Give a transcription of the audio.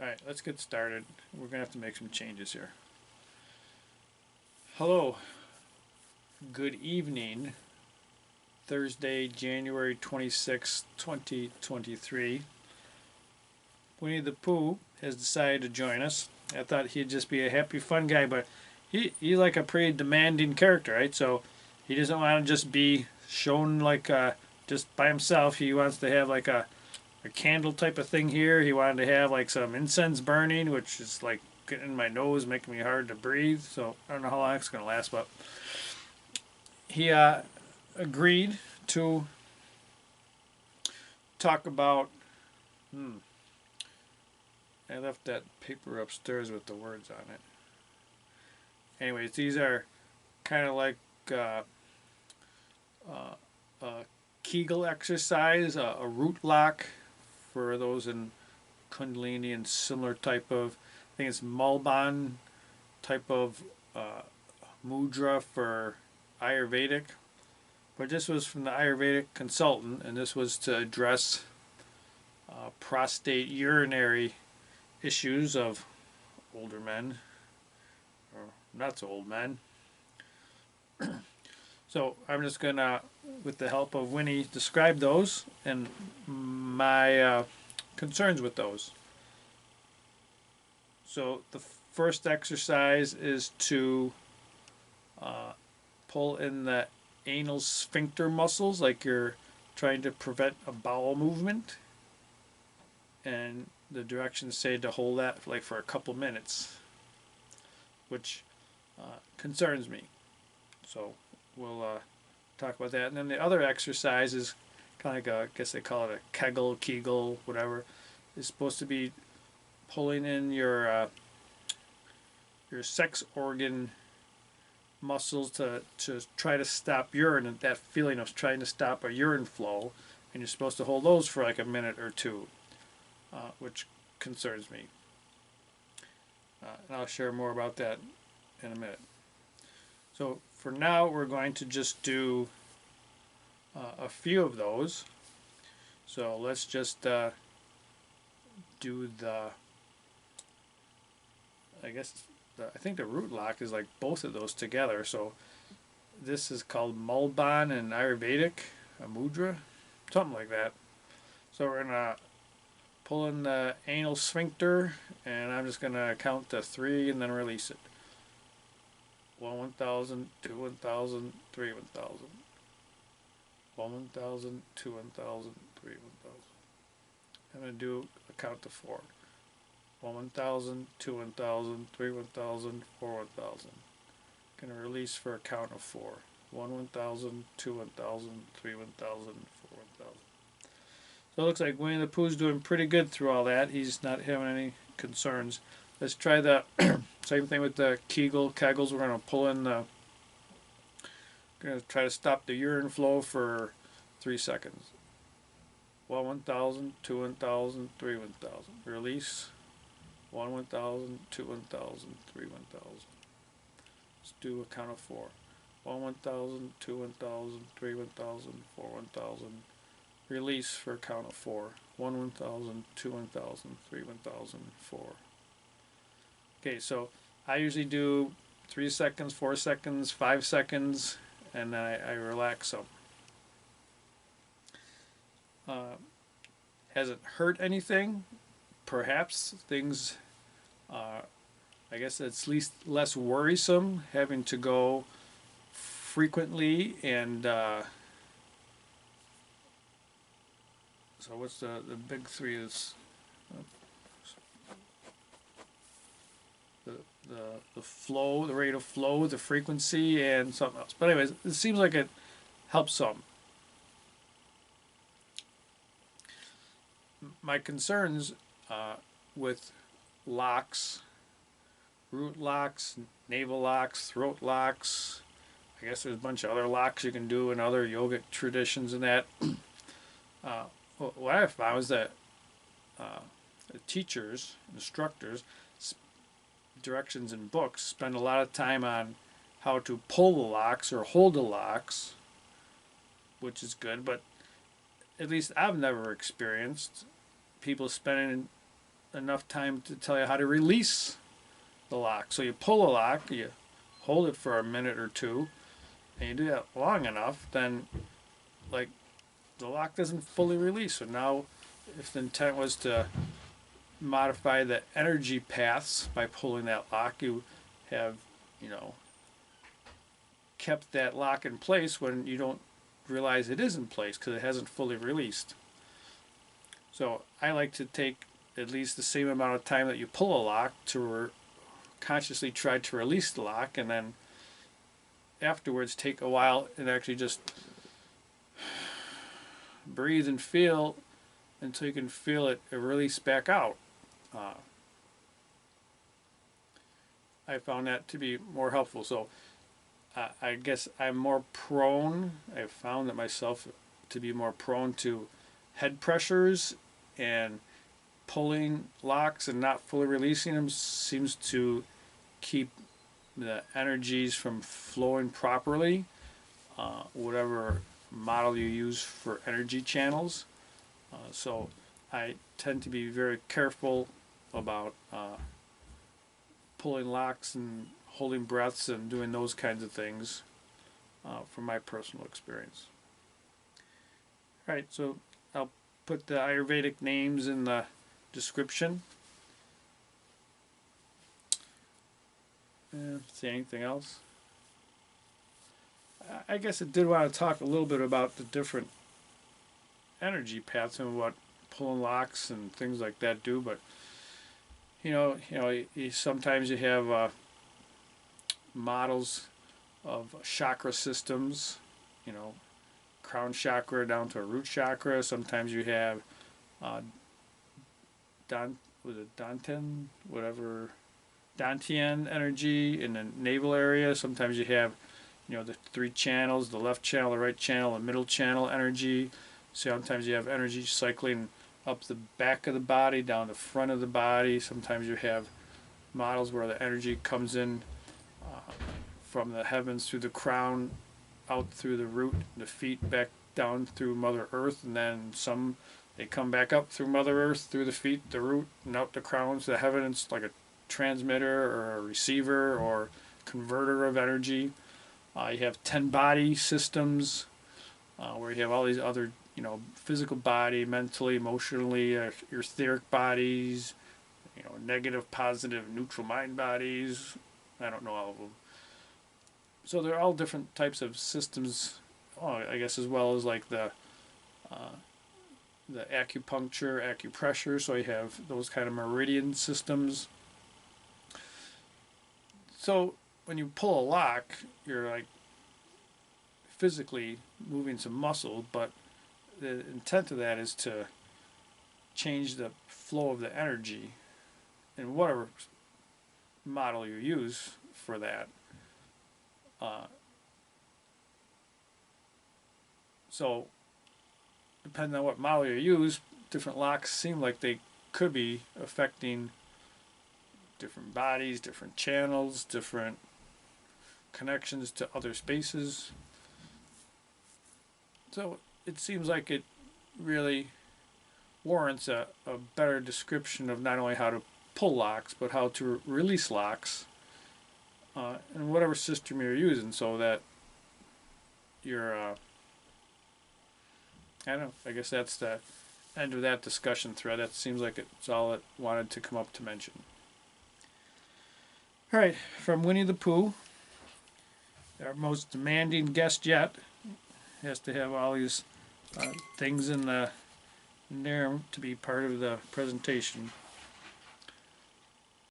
Alright, let's get started. We're going to have to make some changes here. Hello, good evening. Thursday, January 26, 2023. Winnie the Pooh has decided to join us. I thought he'd just be a happy, fun guy, but he's like a pretty demanding character, right? So he doesn't want to just be shown like just by himself. He wants to have like a candle type of thing here. He wanted to have like some incense burning, which is like getting in my nose, making me hard to breathe. So I don't know how long it's gonna last, but he agreed to talk about. Hmm, I left that paper upstairs with the words on it. Anyways, these are kind of like uh, uh, a Kegel exercise, a root lock for those in Kundalini and similar type of. I think it's Mulbanda type of uh, mudra for Ayurvedic. But this was from the Ayurvedic consultant, and this was to address prostate urinary issues of older men, or not so old men. So I'm just gonna, with the help of Winnie, describe those and my concerns with those. So the first exercise is to uh, pull in the anal sphincter muscles, like you're trying to prevent a bowel movement. And the directions say to hold that for like for a couple minutes, which concerns me. So we'll talk about that. And then the other exercise is kind of like I guess they call it a Kegel, whatever. Is supposed to be pulling in your sex organ muscles to try to stop urine, that feeling of trying to stop a urine flow, and you're supposed to hold those for like a minute or two, which concerns me. And I'll share more about that in a minute. So for now, we're going to just do a few of those. So let's just do I guess, I think the root lock is like both of those together. So this is called Mulban in Ayurvedic, a mudra, something like that. So we're gonna pull in the anal sphincter, and I'm just gonna count to three and then release it. One 1,000, two 1,000, three 1,000. One 1,000, two 1,000, three 1,000. I'm gonna do a count to four. One 1,000, two 1,000, three 1,000, four 1,000. Gonna release for a count of four. One 1,000, two 1,000, three 1,000, four 1,000. So it looks like Winnie the Pooh's doing pretty good through all that. He's not having any concerns. Let's try the same thing with the Kegels. We're gonna pull in the. Gonna try to stop the urine flow for 3 seconds. One 1,000, two 1,000, three 1,000. Release. One 1,000, two 1,000, three 1,000. Let's do a count of four. One 1,000, two 1,000, three 1,000, four 1,000. Release for a count of four. One 1,000, two 1,000, three 1,000, four. Okay, so I usually do 3 seconds, 4 seconds, 5 seconds, and then I relax some. Uh, hasn't hurt anything. Perhaps things, I guess it's least less worrisome having to go frequently and so what's the big three is the, the the flow, the rate of flow, the frequency, and something else. But anyways, it seems like it helps some. My concerns with locks, root locks, navel locks, throat locks. I guess there's a bunch of other locks you can do in other yogic traditions and that. Uh, what I found was that uh, the teachers, instructors, directions in books spend a lot of time on how to pull the locks or hold the locks, which is good, but at least I've never experienced people spending enough time to tell you how to release the lock. So you pull a lock, you hold it for a minute or two, and you do that long enough, then like the lock doesn't fully release. So now, if the intent was to modify the energy paths by pulling that lock, you have, you know, kept that lock in place when you don't realize it is in place because it hasn't fully released. So I like to take at least the same amount of time that you pull a lock to consciously try to release the lock, and then afterwards take a while and actually just breathe and feel until you can feel it release back out. I found that to be more helpful. So I guess I'm more prone, I've found that myself to be more prone to head pressures, and pulling locks and not fully releasing them seems to keep the energies from flowing properly, whatever model you use for energy channels. So I tend to be very careful about pulling locks and holding breaths and doing those kinds of things from my personal experience. All right, so I'll put the Ayurvedic names in the description. See anything else? I guess I did want to talk a little bit about the different energy paths and what pulling locks and things like that do. But sometimes you have models of chakra systems. Crown chakra down to a root chakra. Sometimes you have Dantian energy in the navel area. Sometimes you have, the three channels, the left channel, the right channel, the middle channel energy. Sometimes you have energy cycling up the back of the body, down the front of the body. Sometimes you have models where the energy comes in from the heavens through the crown, out through the root, the feet, back down through Mother Earth, and then some they come back up through Mother Earth, through the feet, the root, and out the crown to the heavens, like a transmitter or a receiver or converter of energy. You have 10 body systems where you have all these other, physical body, mentally, emotionally, your etheric bodies, negative, positive, neutral mind bodies. I don't know all of them. So they're all different types of systems, I guess, as well as like the acupuncture, acupressure. So you have those kind of meridian systems. So when you pull a lock, you're like physically moving some muscle, but the intent of that is to change the flow of the energy in whatever model you use for that. So depending on what model you use, different locks seem like they could be affecting different bodies, different channels, different connections to other spaces. So it seems like it really warrants a better description of not only how to pull locks, but how to release locks in whatever system you're using, so that you're, I don't know, I guess that's the end of that discussion thread. That seems like it's all it wanted to come up to mention. All right, from Winnie the Pooh, our most demanding guest yet, has to have all these things in there to be part of the presentation.